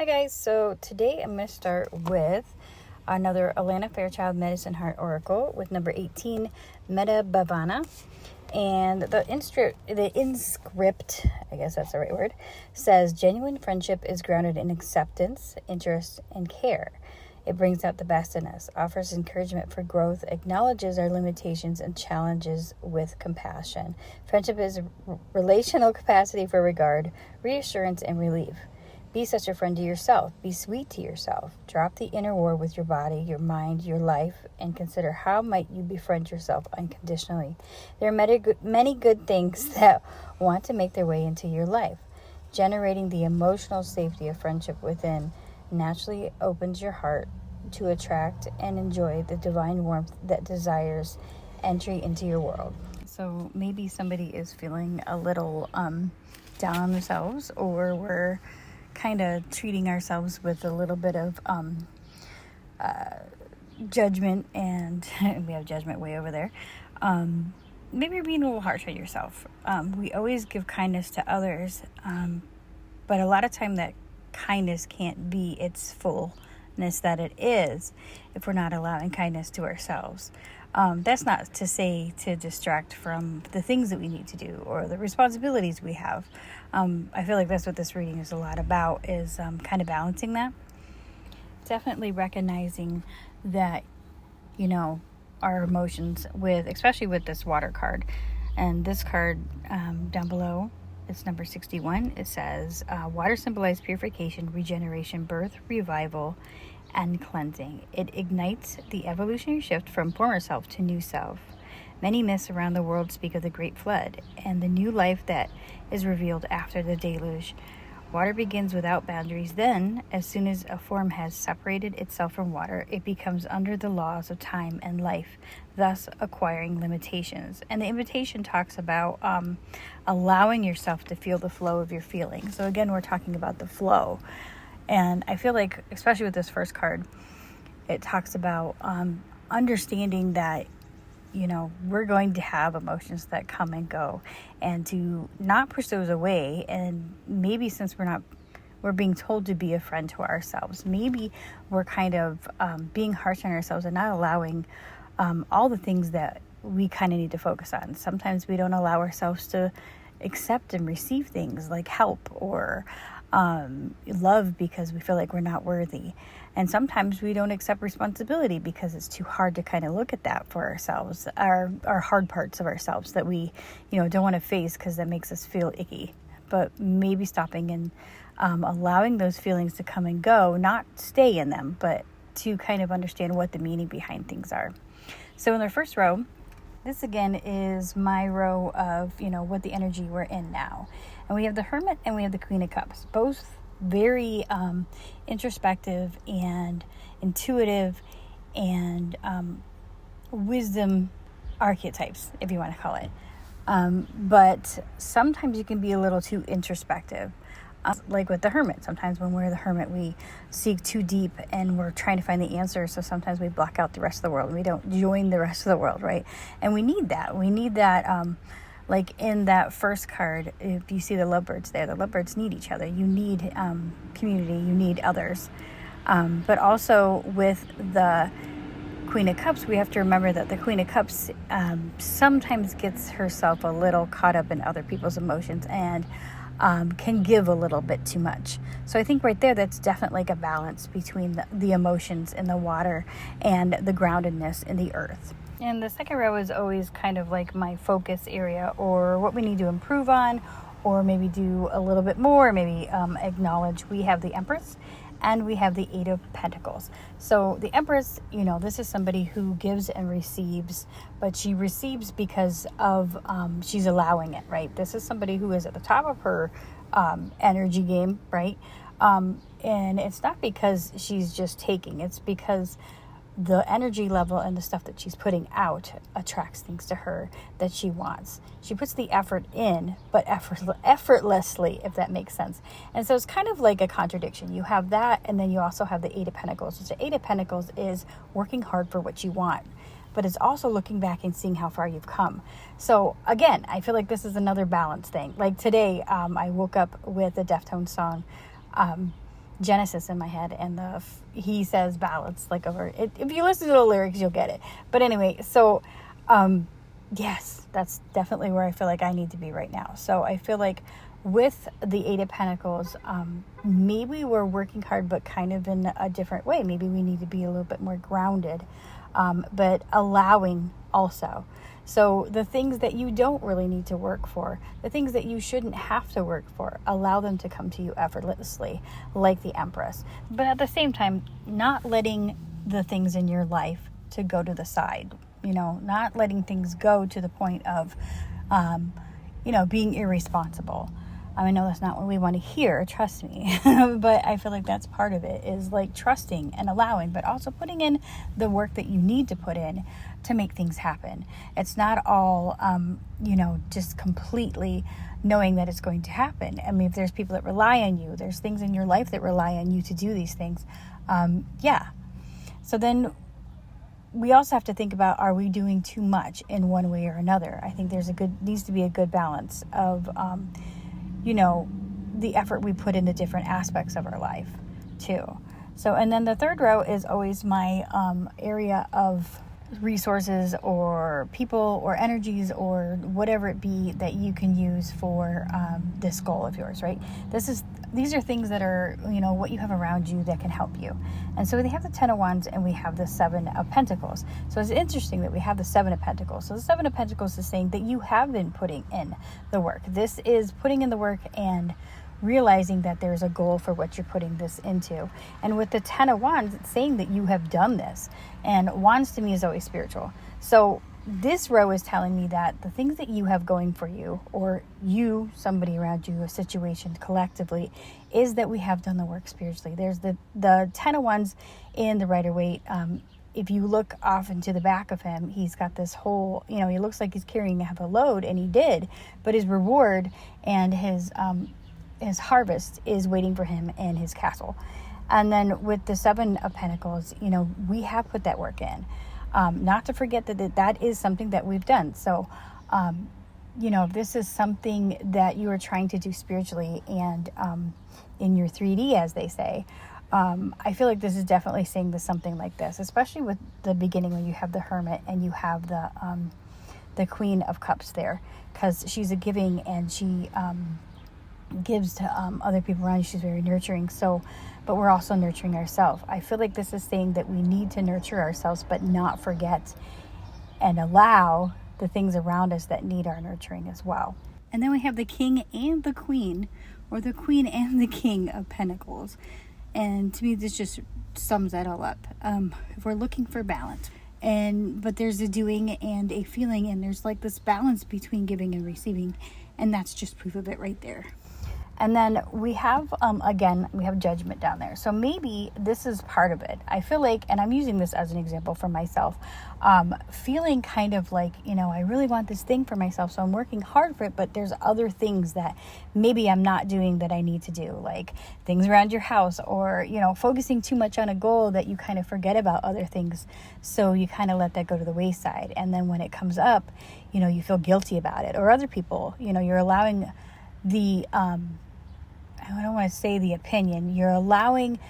Hi guys, so today I'm going to start with another Alana Fairchild Medicine Heart Oracle with number 18, Meta Bhavana. And the inscript, I guess that's the right word, says genuine friendship is grounded in acceptance, interest, and care. It brings out the best in us, offers encouragement for growth, acknowledges our limitations, and challenges with compassion. Friendship is relational capacity for regard, reassurance, and relief. Be such a friend to yourself. Be sweet to yourself. Drop the inner war with your body, your mind, your life, and consider how might you befriend yourself unconditionally. There are many good things that want to make their way into your life. Generating the emotional safety of friendship within naturally opens your heart to attract and enjoy the divine warmth that desires entry into your world. So maybe somebody is feeling a little down on themselves, or we're kind of treating ourselves with a little bit of judgment, and we have judgment way over there. Maybe you're being a little harsh on yourself. We always give kindness to others, but a lot of time that kindness can't be its fullness that it is if we're not allowing kindness to ourselves. That's not to say to distract from the things that we need to do or the responsibilities we have. I feel like that's what this reading is a lot about, is kind of balancing that. Definitely recognizing that, our emotions especially with this water card. And this card down below, it's number 61. It says, water symbolizes purification, regeneration, birth, revival, and cleansing. It ignites the evolutionary shift from former self to new self. Many myths around the world speak of the Great Flood and the new life that is revealed after the deluge. Water begins without boundaries. Then, as soon as a form has separated itself from water, it becomes under the laws of time and life, thus acquiring limitations. And the invitation talks about allowing yourself to feel the flow of your feelings. So again, we're talking about the flow. And I feel like, especially with this first card, it talks about understanding that, we're going to have emotions that come and go, and to not push those away. And maybe since we're being told to be a friend to ourselves, maybe we're kind of being harsh on ourselves and not allowing all the things that we kind of need to focus on. Sometimes we don't allow ourselves to accept and receive things like help or love because we feel like we're not worthy. And sometimes we don't accept responsibility because it's too hard to kind of look at that for ourselves, our hard parts of ourselves that we, don't want to face because that makes us feel icky. But maybe stopping and allowing those feelings to come and go, not stay in them, but to kind of understand what the meaning behind things are. So in the first row, this again is my row of, what the energy we're in now. And we have the Hermit and we have the Queen of Cups, both very introspective and intuitive and wisdom archetypes, if you want to call it. But sometimes you can be a little too introspective. Like with the Hermit, sometimes when we're the Hermit, we seek too deep and we're trying to find the answer. So sometimes we block out the rest of the world and we don't join the rest of the world, right? And we need that. We need that. Like in that first card, if you see the lovebirds there, the lovebirds need each other. You need community. You need others. But also with the Queen of Cups, we have to remember that the Queen of Cups sometimes gets herself a little caught up in other people's emotions and can give a little bit too much. So I think right there, that's definitely like a balance between the emotions in the water and the groundedness in the earth. And the second row is always kind of like my focus area, or what we need to improve on, or maybe do a little bit more, maybe acknowledge. We have the Empress and we have the Eight of Pentacles. So the Empress, this is somebody who gives and receives, but she receives because of she's allowing it, right? This is somebody who is at the top of her energy game, right? And it's not because she's just taking, it's because the energy level and the stuff that she's putting out attracts things to her that she wants. She puts the effort in, but effortlessly, if that makes sense. And so it's kind of like a contradiction. You have that, and then you also have the Eight of Pentacles. So the Eight of Pentacles is working hard for what you want, but it's also looking back and seeing how far you've come. So again, I feel like this is another balance thing. Like today, I woke up with a Deftones song, Genesis in my head, and he says balance, like over it. If you listen to the lyrics, you'll get it. But anyway, so yes, that's definitely where I feel like I need to be right now. So I feel like with the Eight of Pentacles, maybe we're working hard, but kind of in a different way. Maybe we need to be a little bit more grounded, but allowing also. So the things that you don't really need to work for, the things that you shouldn't have to work for, allow them to come to you effortlessly, like the Empress. But at the same time, not letting the things in your life to go to the side, not letting things go to the point of, being irresponsible. I know that's not what we want to hear, trust me, but I feel like that's part of it, is like trusting and allowing, but also putting in the work that you need to put in to make things happen. It's not all, just completely knowing that it's going to happen. I mean, if there's people that rely on you, there's things in your life that rely on you to do these things. So then we also have to think about, are we doing too much in one way or another? I think needs to be a good balance of, the effort we put into different aspects of our life too. So, and then the third row is always my area of resources or people or energies or whatever it be that you can use for this goal of yours, right? These are things that are, what you have around you that can help you. And so we have the Ten of Wands and we have the Seven of Pentacles. So it's interesting that we have the Seven of Pentacles. So the Seven of Pentacles is saying that you have been putting in the work. This is putting in the work and realizing that there's a goal for what you're putting this into. And with the Ten of Wands, it's saying that you have done this. And Wands to me is always spiritual. So this row is telling me that the things that you have going for you, or you, somebody around you, a situation collectively, is that we have done the work spiritually. There's the Ten of Wands in the Rider-Waite. If you look off into the back of him, he's got this whole, he looks like he's carrying a heavy load, and he did, but his reward and his harvest is waiting for him in his castle. And then with the Seven of Pentacles, we have put that work in. Not to forget that is something that we've done. So, if this is something that you are trying to do spiritually and in your 3D, as they say, I feel like this is definitely saying something like this, especially with the beginning when you have the Hermit and you have the Queen of Cups there, because she's a giving and she gives to other people around you. She's very nurturing. So, but we're also nurturing ourselves. I feel like this is saying that we need to nurture ourselves, but not forget and allow the things around us that need our nurturing as well. And then we have the King and the Queen, or the Queen and the King of Pentacles. And to me, this just sums that all up. If we're looking for balance, but there's a doing and a feeling, and there's like this balance between giving and receiving, and that's just proof of it right there. And then we have, we have Judgment down there. So maybe this is part of it. I feel like, and I'm using this as an example for myself, feeling kind of like, I really want this thing for myself, so I'm working hard for it, but there's other things that maybe I'm not doing that I need to do, like things around your house, or, focusing too much on a goal that you kind of forget about other things. So you kind of let that go to the wayside. And then when it comes up, you feel guilty about it, or other people, you're allowing I don't want to say the opinion, you're allowing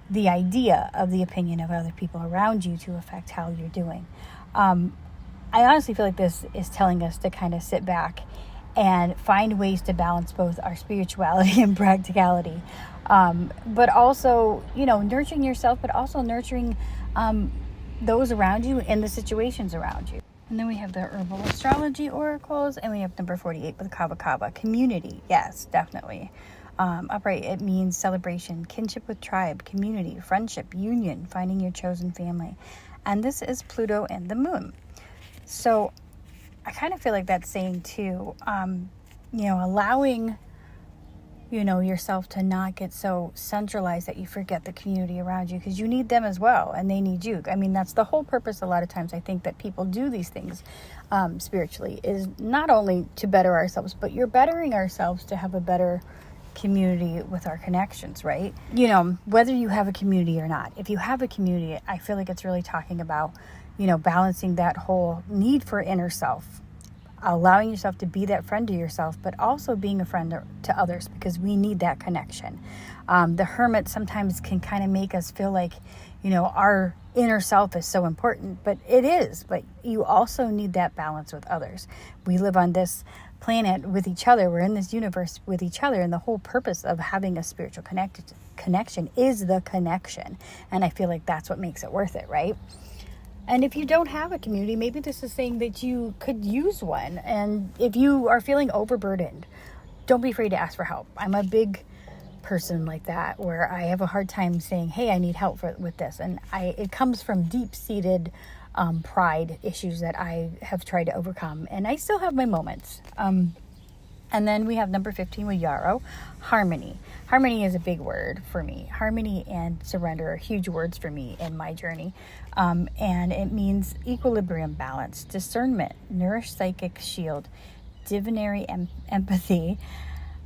the idea of the opinion of other people around you to affect how you're doing. I honestly feel like this is telling us to kind of sit back and find ways to balance both our spirituality and practicality. But also, nurturing yourself, but also nurturing those around you and the situations around you. And then we have the Herbal Astrology Oracles, and we have number 48 with Kava Kava. Community, yes, definitely. Upright, it means celebration, kinship with tribe, community, friendship, union, finding your chosen family. And this is Pluto and the Moon. So I kind of feel like that's saying too, allowing, yourself to not get so centralized that you forget the community around you, because you need them as well, and they need you. I mean, that's the whole purpose a lot of times, I think, that people do these things spiritually, is not only to better ourselves, but you're bettering ourselves to have a better community with our connections, right? Whether you have a community or not, if you have a community, I feel like it's really talking about, balancing that whole need for inner self allowing yourself to be that friend to yourself, but also being a friend to others, because we need that connection. The hermit sometimes can kind of make us feel like, our inner self is so important, but it is. But you also need that balance with others. We live on this planet with each other. We're in this universe with each other. And the whole purpose of having a spiritual connection is the connection. And I feel like that's what makes it worth it, right? And if you don't have a community, maybe this is saying that you could use one. And if you are feeling overburdened, don't be afraid to ask for help. I'm a big person like that, where I have a hard time saying, hey, I need help with this. And it comes from deep-seated pride issues that I have tried to overcome. And I still have my moments. And then we have number 15 with Yarrow, harmony. Harmony is a big word for me. Harmony and surrender are huge words for me in my journey. And it means equilibrium, balance, discernment, nourished psychic shield, divinary empathy,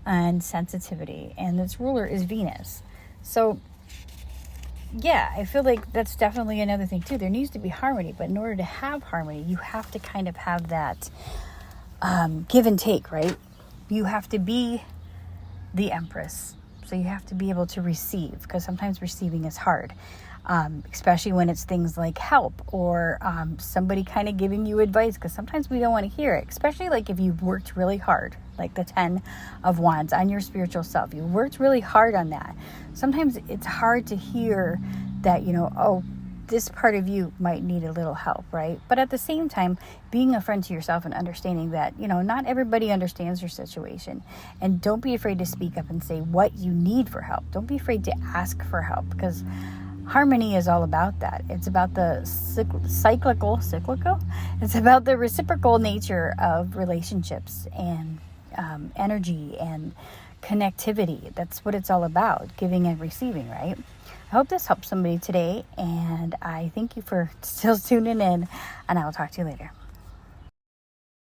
and sensitivity. And its ruler is Venus. So yeah, I feel like that's definitely another thing too. There needs to be harmony, but in order to have harmony, you have to kind of have that give and take, right? You have to be the Empress. So you have to be able to receive, because sometimes receiving is hard, especially when it's things like help or somebody kind of giving you advice, because sometimes we don't want to hear it, especially like if you've worked really hard, like the 10 of Wands on your spiritual self. You worked really hard on that. Sometimes it's hard to hear that, this part of you might need a little help, right? But at the same time, being a friend to yourself and understanding that, not everybody understands your situation. And don't be afraid to speak up and say what you need for help. Don't be afraid to ask for help, because harmony is all about that. It's about the cyclical. It's about the reciprocal nature of relationships and energy and connectivity. That's what it's all about, giving and receiving, right? I hope this helps somebody today, and I thank you for still tuning in, and I will talk to you later.